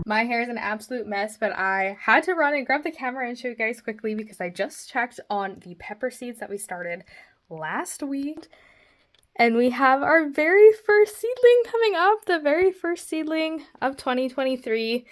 My hair is an absolute mess, but I had to run and grab the camera and show you guys quickly because I just checked on the pepper seeds that we started last week. And we have our very first seedling coming up, the very first seedling of 2023.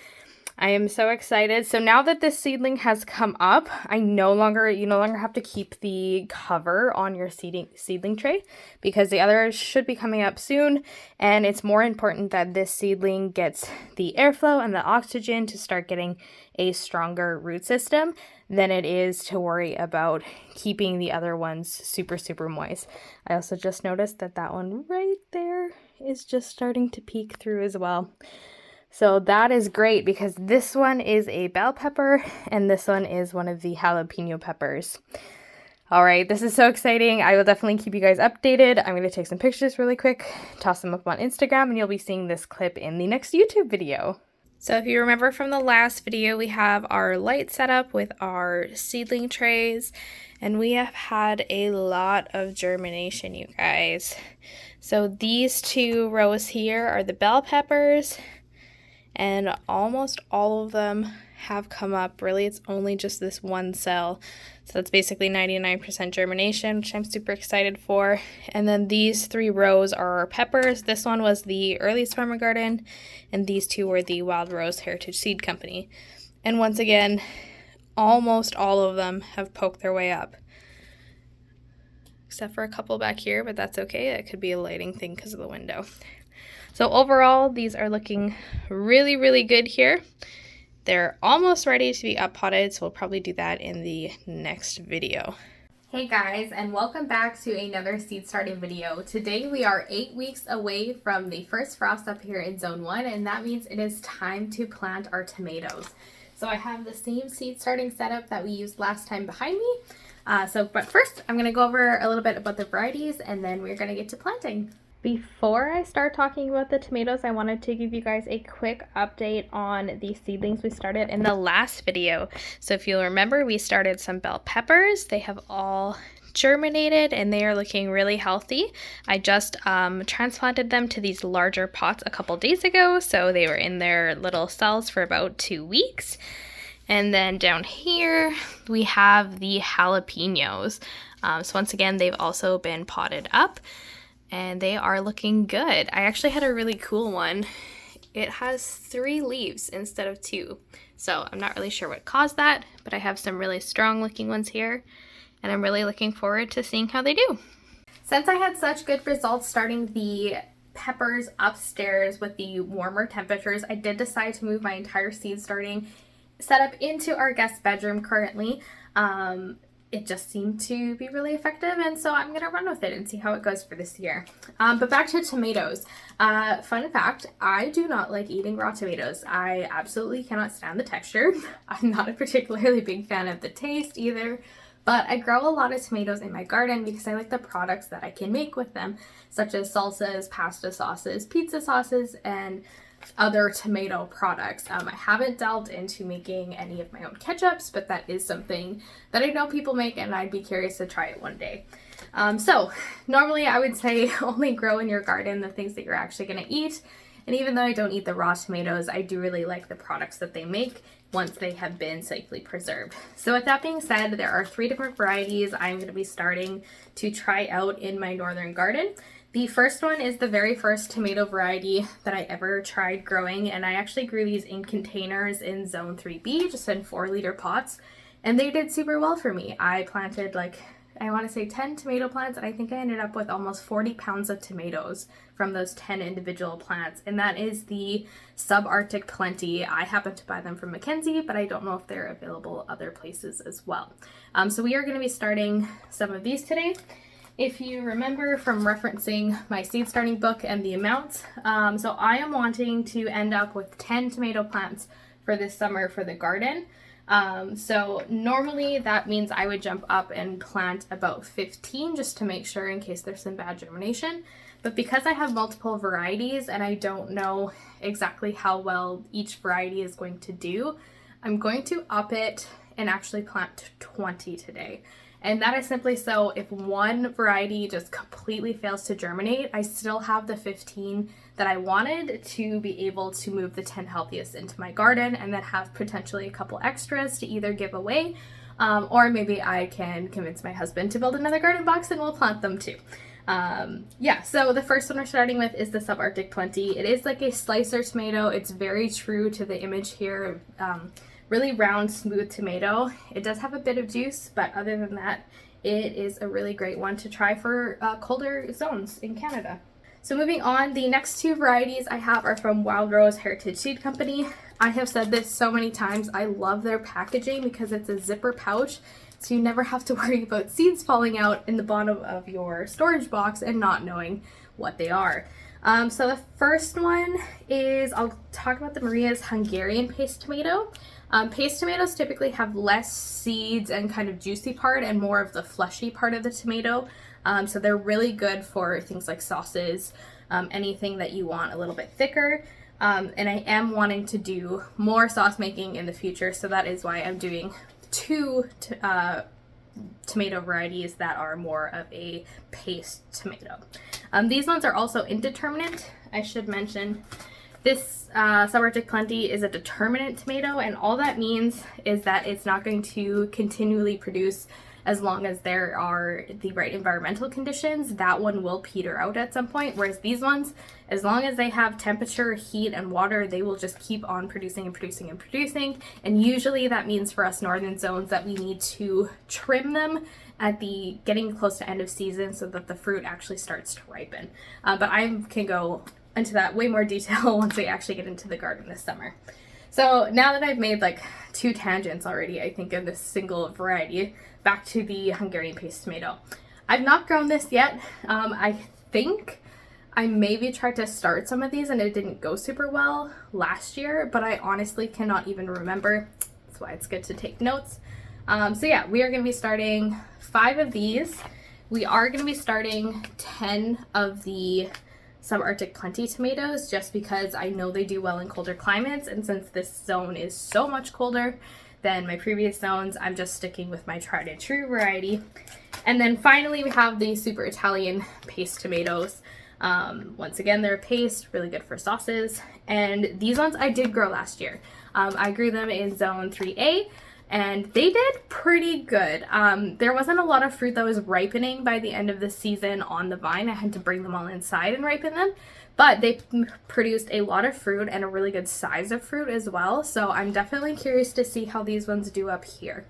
I am so excited. So now that this seedling has come up, you no longer have to keep the cover on your seedling tray because the others should be coming up soon. And it's more important that this seedling gets the airflow and the oxygen to start getting a stronger root system than it is to worry about keeping the other ones super, super moist. I also just noticed that that one right there is just starting to peek through as well. So that is great because this one is a bell pepper and this one is one of the jalapeno peppers. All right, this is so exciting. I will definitely keep you guys updated. I'm going to take some pictures really quick, toss them up on Instagram, and you'll be seeing this clip in the next YouTube video. So if you remember from the last video, we have our light set up with our seedling trays, and we have had a lot of germination, you guys. So these two rows here are the bell peppers, and almost all of them have come up. Really, it's only just this one cell. So that's basically 99% germination, which I'm super excited for. And then these three rows are our peppers. This one was the Early's Farmer Garden, and these two were the Wild Rose Heritage Seed Company. And once again, almost all of them have poked their way up. Except for a couple back here, but that's okay. That could be a lighting thing because of the window. So overall, these are looking really, really good here. They're almost ready to be up potted, so we'll probably do that in the next video. Hey guys, and welcome back to another seed starting video. Today we are 8 weeks away from the first frost up here in zone 1, and that means it is time to plant our tomatoes. So I have the same seed starting setup that we used last time behind me. But first I'm going to go over a little bit about the varieties, and then we're going to get to planting. Before I start talking about the tomatoes, I wanted to give you guys a quick update on the seedlings we started in the last video. So if you'll remember, we started some bell peppers. They have all germinated and they are looking really healthy. I just transplanted them to these larger pots a couple days ago, so they were in their little cells for about 2 weeks. And then down here, we have the jalapenos. So once again, they've also been potted up. And they are looking good. I actually had a really cool one. It has 3 leaves instead of 2. So I'm not really sure what caused that, but I have some really strong looking ones here. And I'm really looking forward to seeing how they do. Since I had such good results starting the peppers upstairs with the warmer temperatures, I did decide to move my entire seed starting setup into our guest bedroom currently. It just seemed to be really effective, and so I'm going to run with it and see how it goes for this year. But back to tomatoes. Fun fact, I do not like eating raw tomatoes. I absolutely cannot stand the texture. I'm not a particularly big fan of the taste either, but I grow a lot of tomatoes in my garden because I like the products that I can make with them, such as salsas, pasta sauces, pizza sauces, and other tomato products. I haven't delved into making any of my own ketchups, but that is something that I know people make and I'd be curious to try it one day. So normally I would say only grow in your garden the things that you're actually going to eat. And even though I don't eat the raw tomatoes, I do really like the products that they make once they have been safely preserved. So with that being said, there are 3 different varieties I'm going to be starting to try out in my northern garden. The first one is the very first tomato variety that I ever tried growing, and I actually grew these in containers in zone 3B, just in 4-liter pots, and they did super well for me. I planted I want to say 10 tomato plants, and I think I ended up with almost 40 pounds of tomatoes from those 10 individual plants, and that is the Subarctic Plenty. I happen to buy them from Mackenzie, but I don't know if they're available other places as well. So we are going to be starting some of these today. If you remember from referencing my seed starting book and the amounts, so I am wanting to end up with 10 tomato plants for this summer for the garden. So normally that means I would jump up and plant about 15 just to make sure in case there's some bad germination. But because I have multiple varieties and I don't know exactly how well each variety is going to do, I'm going to up it and actually plant 20 today. And that is simply so if one variety just completely fails to germinate, I still have the 15 that I wanted to be able to move the 10 healthiest into my garden and then have potentially a couple extras to either give away, or maybe I can convince my husband to build another garden box and we'll plant them too. Yeah, so the first one we're starting with is the Subarctic 20. It is like a slicer tomato. It's very true to the image here. Really round, smooth tomato. It does have a bit of juice, but other than that, it is a really great one to try for colder zones in Canada. So moving on, the next two varieties I have are from Wild Rose Heritage Seed Company. I have said this so many times, I love their packaging because it's a zipper pouch, so you never have to worry about seeds falling out in the bottom of your storage box and not knowing what they are. So the first one is, I'll talk about the Maria's Hungarian Paste Tomato. Paste tomatoes typically have less seeds and kind of juicy part and more of the fleshy part of the tomato. So they're really good for things like sauces, anything that you want a little bit thicker. And I am wanting to do more sauce making in the future, so that is why I'm doing two tomato varieties that are more of a paste tomato. These ones are also indeterminate. I should mention this Subarctic 20 is a determinate tomato, and all that means is that it's not going to continually produce as long as there are the right environmental conditions. That one will peter out at some point, whereas these ones, as long as they have temperature, heat, and water, they will just keep on producing and producing and producing. And usually that means for us northern zones that we need to trim them at the getting close to end of season so that the fruit actually starts to ripen. But I can go into that way more detail once we actually get into the garden this summer. So now that I've made like 2 tangents already, I think, in this single variety, back to the Hungarian Paste Tomato. I've not grown this yet. I think I maybe tried to start some of these and it didn't go super well last year, but I honestly cannot even remember. That's why it's good to take notes. So yeah, we are going to be starting 5 of these. We are going to be starting 10 of the Subarctic 20 tomatoes just because I know they do well in colder climates, and since this zone is so much colder than my previous zones, I'm just sticking with my tried and true variety. And then finally we have the Super Italian Paste tomatoes. Once again, they're paste, really good for sauces, and these ones I did grow last year. I grew them in zone 3A and they did pretty good. There wasn't a lot of fruit that was ripening by the end of the season on the vine. I had to bring them all inside and ripen them, but they produced a lot of fruit and a really good size of fruit as well. So I'm definitely curious to see how these ones do up here.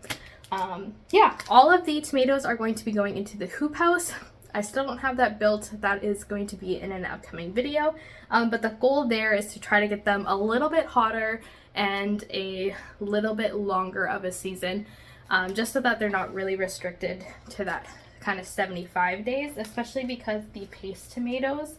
Yeah, all of the tomatoes are going to be going into the hoop house. I still don't have that built. That is going to be in an upcoming video. But the goal there is to try to get them a little bit hotter and a little bit longer of a season, just so that they're not really restricted to that kind of 75 days, especially because the paste tomatoes,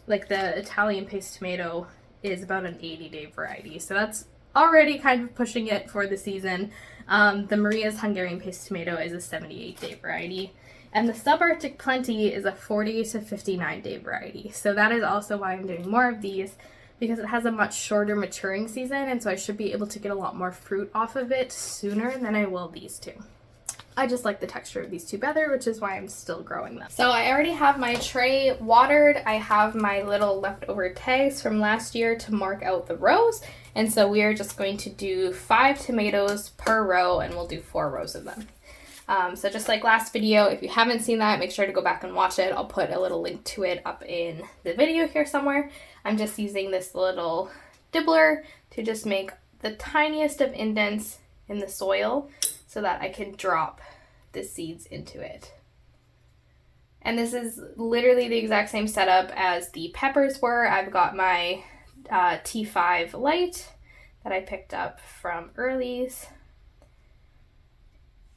like the Italian paste tomato, is about an 80-day variety. So that's already kind of pushing it for the season. The Maria's Hungarian Paste Tomato is a 78-day variety. And the Subarctic Plenty is a 40 to 59-day variety. So that is also why I'm doing more of these, because it has a much shorter maturing season, and so I should be able to get a lot more fruit off of it sooner than I will these two. I just like the texture of these two better, which is why I'm still growing them. So I already have my tray watered. I have my little leftover tags from last year to mark out the rows. And so we are just going to do 5 tomatoes per row, and we'll do 4 rows of them. So just like last video, if you haven't seen that, make sure to go back and watch it. I'll put a little link to it up in the video here somewhere. I'm just using this little dibbler to just make the tiniest of indents in the soil so that I can drop the seeds into it. And this is literally the exact same setup as the peppers were. I've got my T5 light that I picked up from Early's.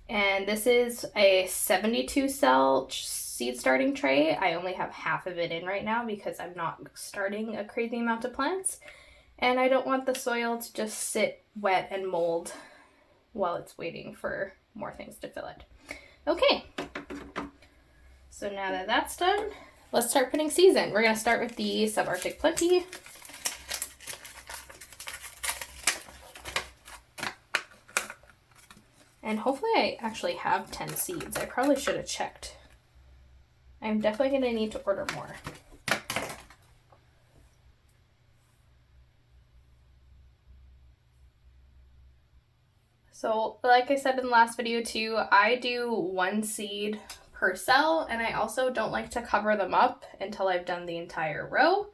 And this is a 72 cell seed starting tray. I only have half of it in right now because I'm not starting a crazy amount of plants. And I don't want the soil to just sit wet and mold while it's waiting for more things to fill it. Okay, so now that that's done, let's start putting seeds in. We're going to start with the Subarctic Plenty. And hopefully I actually have 10 seeds. I probably should have checked. I'm definitely going to need to order more. So like I said in the last video too, I do 1 seed per cell, and I also don't like to cover them up until I've done the entire row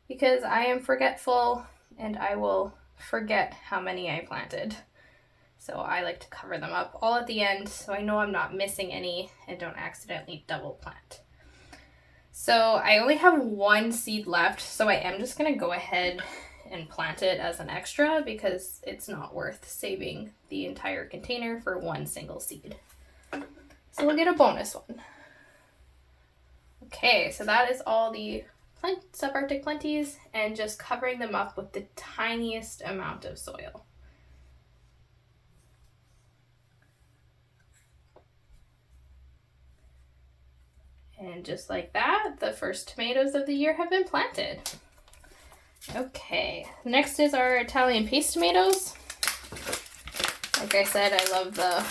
because I am forgetful and I will forget how many I planted. So I like to cover them up all at the end so I know I'm not missing any and don't accidentally double plant. So I only have 1 seed left, so I am just going to go ahead and plant it as an extra because it's not worth saving the entire container for 1 single seed. So we'll get a bonus one. Okay, so that is all the subarctic plenties and just covering them up with the tiniest amount of soil. And just like that, the first tomatoes of the year have been planted. Okay, next is our Italian paste tomatoes. Like I said, I love the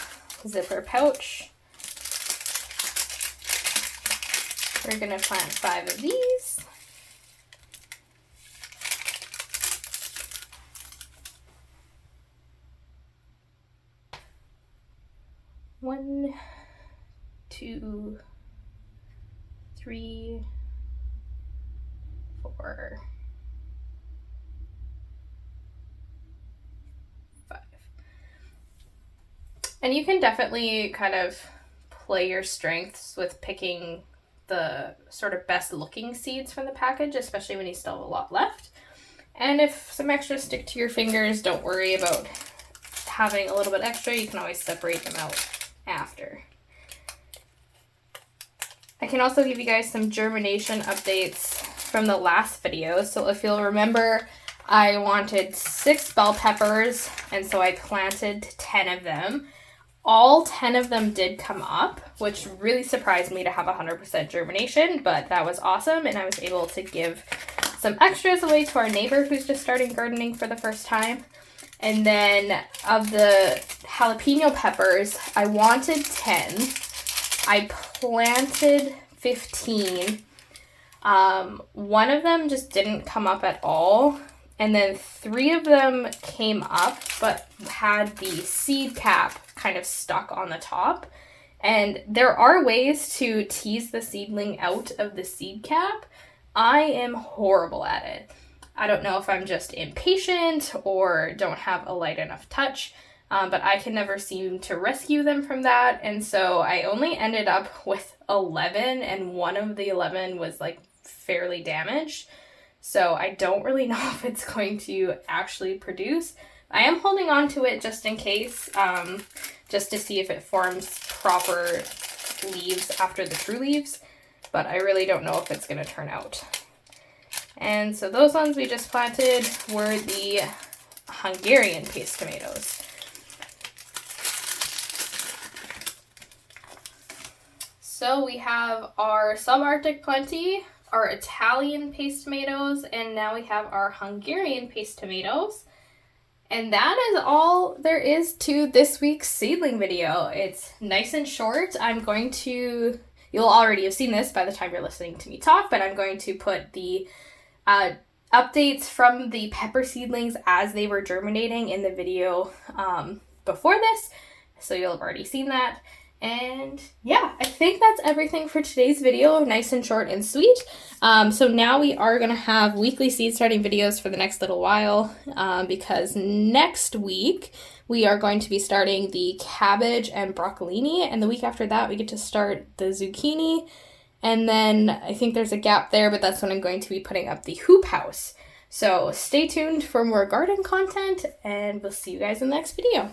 zipper pouch. We're gonna plant 5 of these. One, 2, 3, 4, 5. And you can definitely kind of play your strengths with picking the sort of best looking seeds from the package, especially when you still have a lot left. And if some extras stick to your fingers, don't worry about having a little bit extra. You can always separate them out after. I can also give you guys some germination updates from the last video. So if you'll remember, I wanted 6 bell peppers, and so I planted 10 of them. All 10 of them did come up, which really surprised me to have 100% germination, but that was awesome, and I was able to give some extras away to our neighbor who's just starting gardening for the first time. And then of the jalapeno peppers, I wanted 10. I planted 15. One of them just didn't come up at all. And then 3 of them came up, but had the seed cap kind of stuck on the top. And there are ways to tease the seedling out of the seed cap. I am horrible at it. I don't know if I'm just impatient or don't have a light enough touch, but I can never seem to rescue them from that. And so I only ended up with 11, and one of the 11 was like fairly damaged. So I don't really know if it's going to actually produce. I am holding on to it just in case, just to see if it forms proper leaves after the true leaves, but I really don't know if it's going to turn out. And so those ones we just planted were the Hungarian paste tomatoes. So we have our subarctic plenty, our Italian paste tomatoes, and now we have our Hungarian paste tomatoes. And that is all there is to this week's seedling video. It's nice and short. You'll already have seen this by the time you're listening to me talk, but I'm going to put the updates from the pepper seedlings as they were germinating in the video before this. So you'll have already seen that. And yeah, I think that's everything for today's video. Nice and short and sweet. So now we are going to have weekly seed starting videos for the next little while because next week we are going to be starting the cabbage and broccolini, and the week after that we get to start the zucchini. And then I think there's a gap there, but that's when I'm going to be putting up the hoop house. So stay tuned for more garden content, and we'll see you guys in the next video.